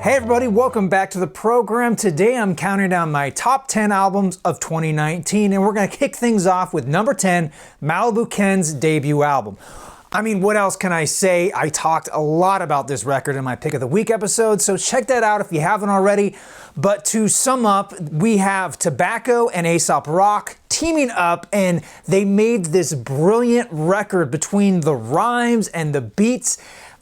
Hey everybody, welcome back to the program. Today I'm counting down my top 10 albums of 2019, and we're gonna kick things off with number 10, Malibu Ken's debut album. I mean, what else can I say? I talked a lot about this record in my Pick of the Week episode, so check that out if you haven't already. But to sum up, we have Tobacco and A$AP Rock teaming up, and they made this brilliant record between the rhymes and the beats.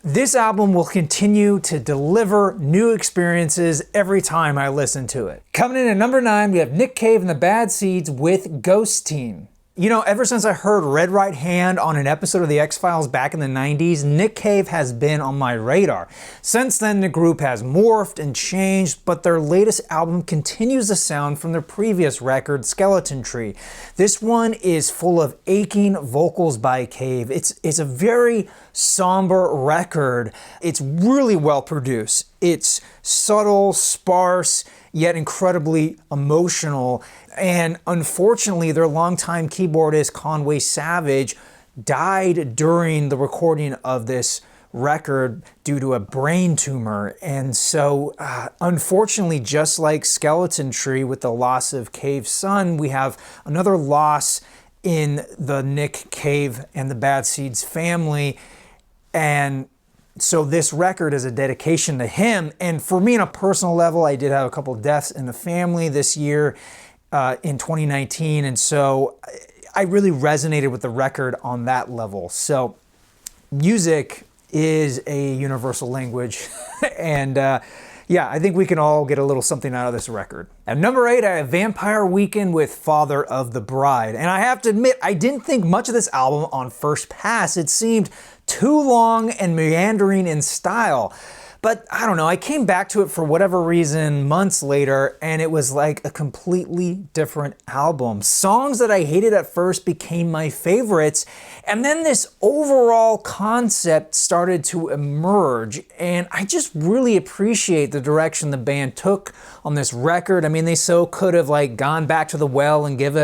This album will continue to deliver new experiences every time I listen to it. Coming in at number 9, we have Nick Cave and the Bad Seeds with GHOSTEEN. You know, ever since I heard Red Right Hand on an episode of The X-Files back in the 90s, Nick Cave has been on my radar. Since then, the group has morphed and changed, but their latest album continues the sound from their previous record, Skeleton Tree. This one is full of aching vocals by Cave. It's a very somber record. It's really well produced. It's subtle, sparse, yet incredibly emotional. And unfortunately, their longtime keyboardist, Conway Savage, died during the recording of this record due to a brain tumor. And so, unfortunately, just like Skeleton Tree with the loss of Cave's son, we have another loss in the Nick Cave and the Bad Seeds family. And so this record is a dedication to him. And for me, on a personal level, I did have a couple deaths in the family this year in 2019. And so I really resonated with the record on that level. So music is a universal language. And yeah, I think we can all get a little something out of this record. At number 8, I have Vampire Weekend with Father of the Bride. And I have to admit, I didn't think much of this album on first pass. It seemed too long and meandering in style. But I don't know, I came back to it for whatever reason months later, and it was like a completely different album. Songs that I hated at first became my favorites, and then this overall concept started to emerge, and I just really appreciate the direction the band took on this record. I mean, they so could have like gone back to the well and given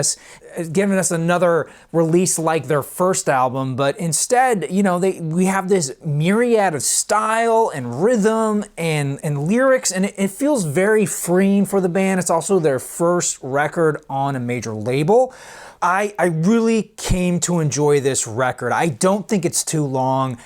us another release like their first album, but instead, you know, we have this myriad of style and rhythm and lyrics, and it feels very freeing for the band. It's also their first record on a major label. I really came to enjoy this record. I don't think it's too long,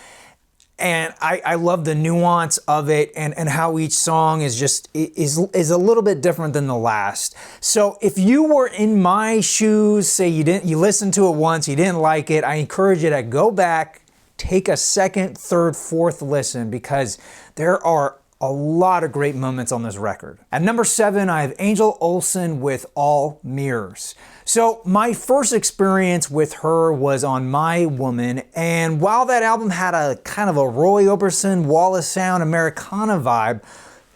and I love the nuance of it and how each song is a little bit different than the last. So if you were in my shoes, say you listened to it once, you didn't like it, I encourage you to go back, take a second, third, fourth listen, because there are a lot of great moments on this record. At number 7, I have Angel Olsen with All Mirrors. So my first experience with her was on My Woman, and while that album had a kind of a Roy Orbison, Wallace Sound, Americana vibe,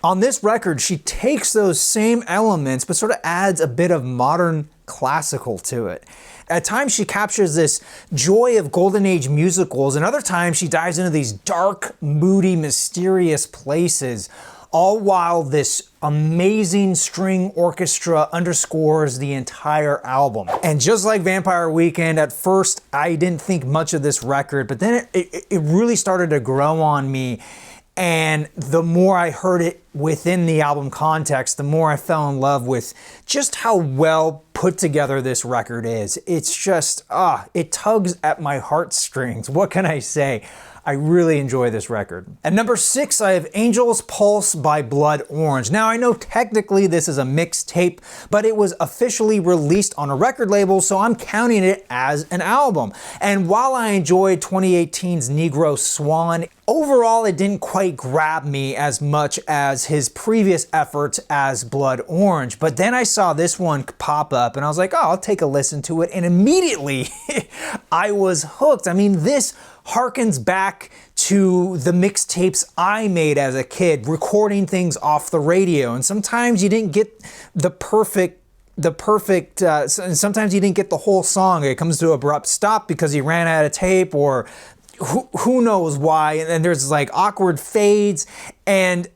on this record she takes those same elements but sort of adds a bit of modern classical to it. At times she captures this joy of golden age musicals, and other times she dives into these dark, moody, mysterious places, all while this amazing string orchestra underscores the entire album. And just like Vampire Weekend, at first I didn't think much of this record, but then it really started to grow on me. And the more I heard it within the album context, the more I fell in love with just how well put together this record is. It's just, it tugs at my heartstrings. What can I say? I really enjoy this record. At number 6, I have Angel's Pulse by Blood Orange. Now I know technically this is a mixtape, but it was officially released on a record label, so I'm counting it as an album. And while I enjoyed 2018's Negro Swan, overall it didn't quite grab me as much as his previous efforts as Blood Orange. But then I saw this one pop up and I was like, oh, I'll take a listen to it. And immediately I was hooked. I mean, this harkens back to the mixtapes I made as a kid, recording things off the radio. And sometimes you didn't get the perfect, sometimes you didn't get the whole song. It comes to an abrupt stop because you ran out of tape, or who knows why, and there's like awkward fades, and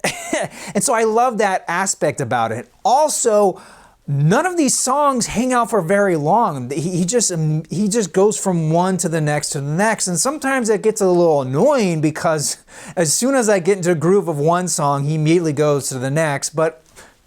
and so I love that aspect about it. Also, none of these songs hang out for very long. He just goes from one to the next to the next. And sometimes it gets a little annoying because as soon as I get into a groove of one song, he immediately goes to the next. But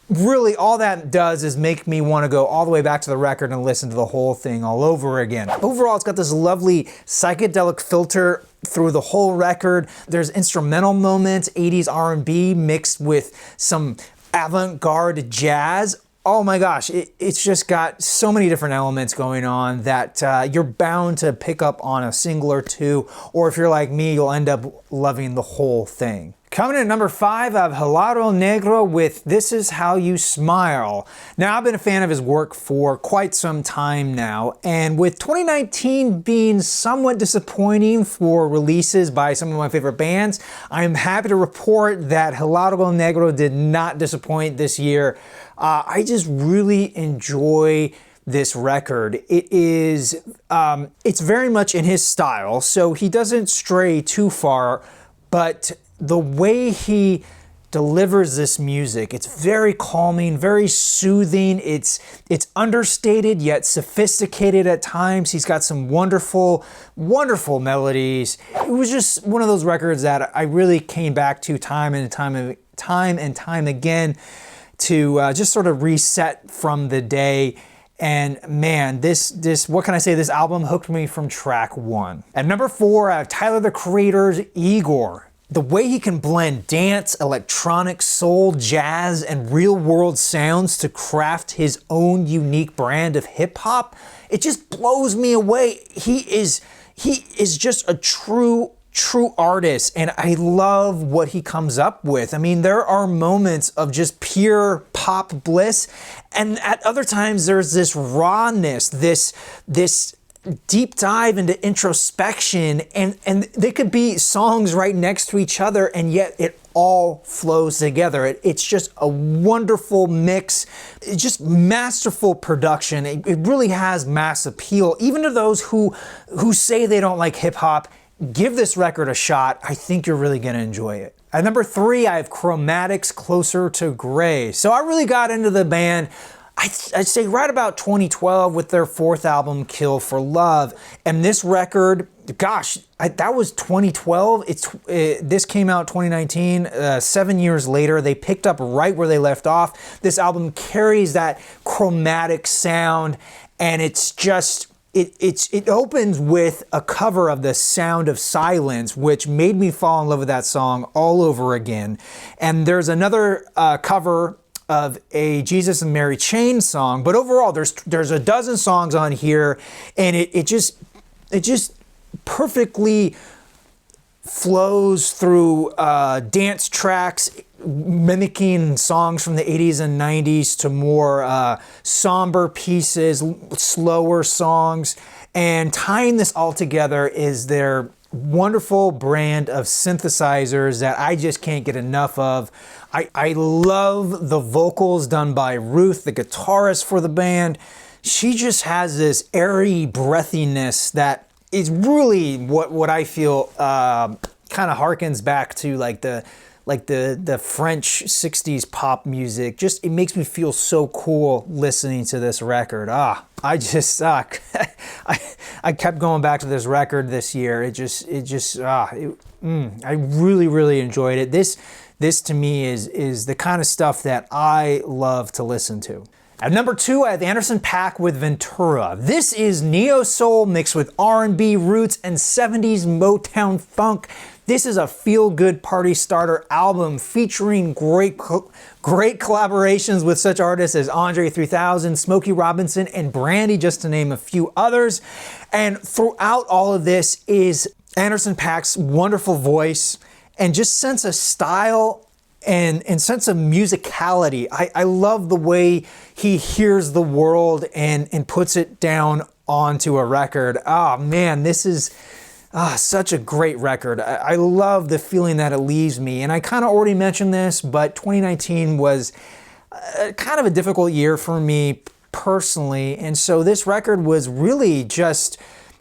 really all that does is make me want to go all the way back to the record and listen to the whole thing all over again. Overall, it's got this lovely psychedelic filter through the whole record. There's instrumental moments, 80s R&B mixed with some avant-garde jazz. Oh my gosh, it's just got so many different elements going on that you're bound to pick up on a single or two, or if you're like me, you'll end up loving the whole thing. Coming in at number 5, I have HELADO Negro with This Is How You Smile. Now, I've been a fan of his work for quite some time now, and with 2019 being somewhat disappointing for releases by some of my favorite bands, I'm happy to report that HELADO Negro did not disappoint this year. I just really enjoy this record. It's very much in his style, so he doesn't stray too far, but the way he delivers this music, it's very calming, very soothing. It's understated yet sophisticated at times. He's got some wonderful, wonderful melodies. It was just one of those records that I really came back to time and time again to just sort of reset from the day. And man, what can I say? This album hooked me from track 1. At number 4, I have Tyler the Creator's Igor. The way he can blend dance, electronic, soul, jazz, and real-world sounds to craft his own unique brand of hip-hop, it just blows me away. He is just a true artist, and I love what he comes up with. I mean, there are moments of just pure pop bliss, and at other times there's this rawness, this deep dive into introspection, and they could be songs right next to each other, and yet it all flows together. It's just a wonderful mix. It's just masterful production. It really has mass appeal. Even to those who say they don't like hip hop, give this record a shot. I think you're really gonna enjoy it. At number 3, I have CHROMATICS, Closer to Gray. So I really got into the band, I'd say right about 2012 with their 4th album, Kill for Love. And this record, gosh, that was 2012. This came out 2019, 7 years later. They picked up right where they left off. This album carries that chromatic sound, and it's just, it opens with a cover of The Sound of Silence, which made me fall in love with that song all over again. And there's another cover of a Jesus and Mary Chain song, but overall there's a dozen songs on here, and it just perfectly flows through dance tracks mimicking songs from the 80s and 90s to more somber pieces, slower songs, and tying this all together is their wonderful brand of synthesizers that I just can't get enough of. I love the vocals done by Ruth, the guitarist for the band. She just has this airy breathiness that is really what I feel kind of harkens back to like the French 60s pop music. Just, it makes me feel so cool listening to this record. I kept going back to this record this year. I really, really enjoyed it. This to me is the kind of stuff that I love to listen to. At number 2, I have Anderson .Paak with Ventura. This is neo-soul mixed with R&B roots and 70s Motown funk. This is a feel-good party starter album featuring great collaborations with such artists as Andre 3000, Smokey Robinson, and Brandy, just to name a few others. And throughout all of this is Anderson .Paak's wonderful voice and just sense of style and sense of musicality. I love the way he hears the world and puts it down onto a record. Oh man, this is such a great record. I love the feeling that it leaves me. And I kind of already mentioned this, but 2019 was kind of a difficult year for me personally. And so this record was really just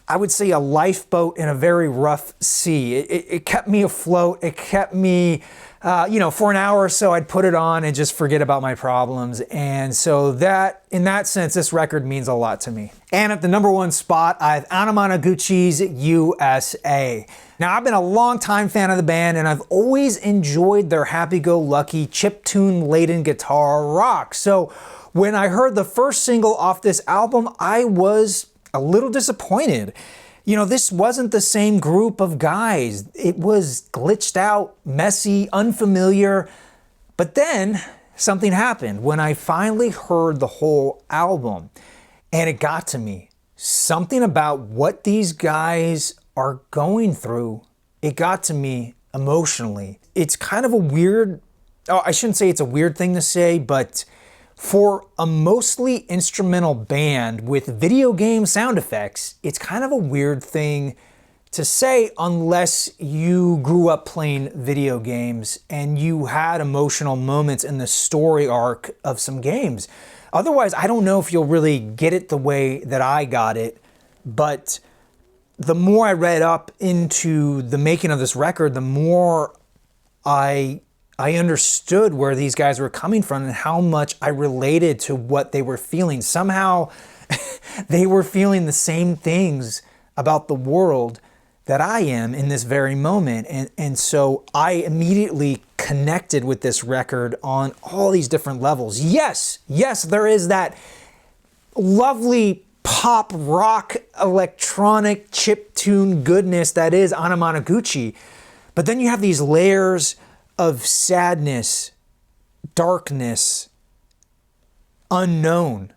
I would say, a lifeboat in a very rough sea. It kept me afloat. It kept me, you know, for an hour or so, I'd put it on and just forget about my problems. And so that, in that sense, this record means a lot to me. And at the #1 spot, I have ANAMANAGUCHI's USA. Now, I've been a longtime fan of the band, and I've always enjoyed their happy-go-lucky, chiptune-laden guitar rock. So when I heard the first single off this album, I was a little disappointed. You know, this wasn't the same group of guys. It was glitched out, messy, unfamiliar. But then something happened when I finally heard the whole album, and it got to me. Something about what these guys are going through, it got to me emotionally. It's kind of a weird, oh, I shouldn't say it's a weird thing to say, but for a mostly instrumental band with video game sound effects, it's kind of a weird thing to say unless you grew up playing video games and you had emotional moments in the story arc of some games. Otherwise, I don't know if you'll really get it the way that I got it, but the more I read up into the making of this record, the more I understood where these guys were coming from and how much I related to what they were feeling. Somehow they were feeling the same things about the world that I am in this very moment. And so I immediately connected with this record on all these different levels. Yes, there is that lovely pop rock electronic chiptune goodness that is ANAMANAGUCHI. But then you have these layers of sadness, darkness, unknown,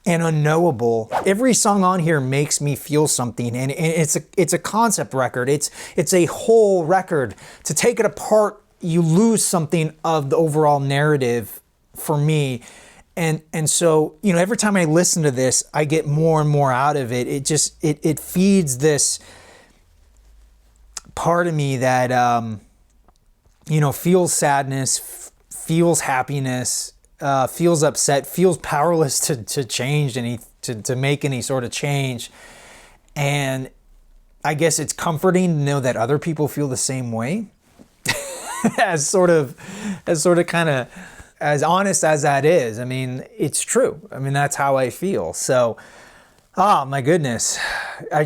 and unknowable. Every song on here makes me feel something, and it's a concept record. It's a whole record. To take it apart, you lose something of the overall narrative for me. And so, you know, every time I listen to this, I get more and more out of it. It feeds this part of me that you know, feels sadness, feels happiness, feels upset, feels powerless to change to make any sort of change. And I guess it's comforting to know that other people feel the same way. as sort of kind of, as honest as that is, I mean, it's true. I mean, that's how I feel. So, oh my goodness. I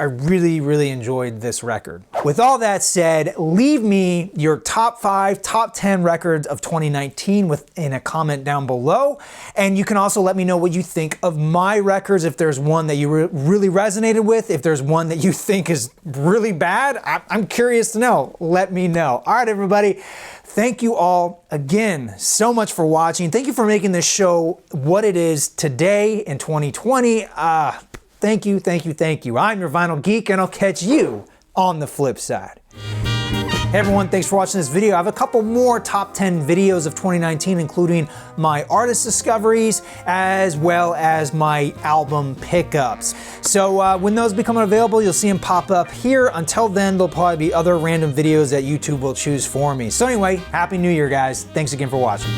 really, really enjoyed this record. With all that said, leave me your top 5, top 10 records of 2019 in a comment down below. And you can also let me know what you think of my records. If there's one that you really resonated with, if there's one that you think is really bad, I'm curious to know. Let me know. All right, everybody. Thank you all again so much for watching. Thank you for making this show what it is today in 2020. Thank you, thank you, thank you. I'm your Vinyl Geek, and I'll catch you on the flip side. Hey everyone, thanks for watching this video. I have a couple more top 10 videos of 2019, including my artist discoveries, as well as my album pickups. So when those become available, you'll see them pop up here. Until then, there'll probably be other random videos that YouTube will choose for me. So anyway, Happy New Year, guys. Thanks again for watching.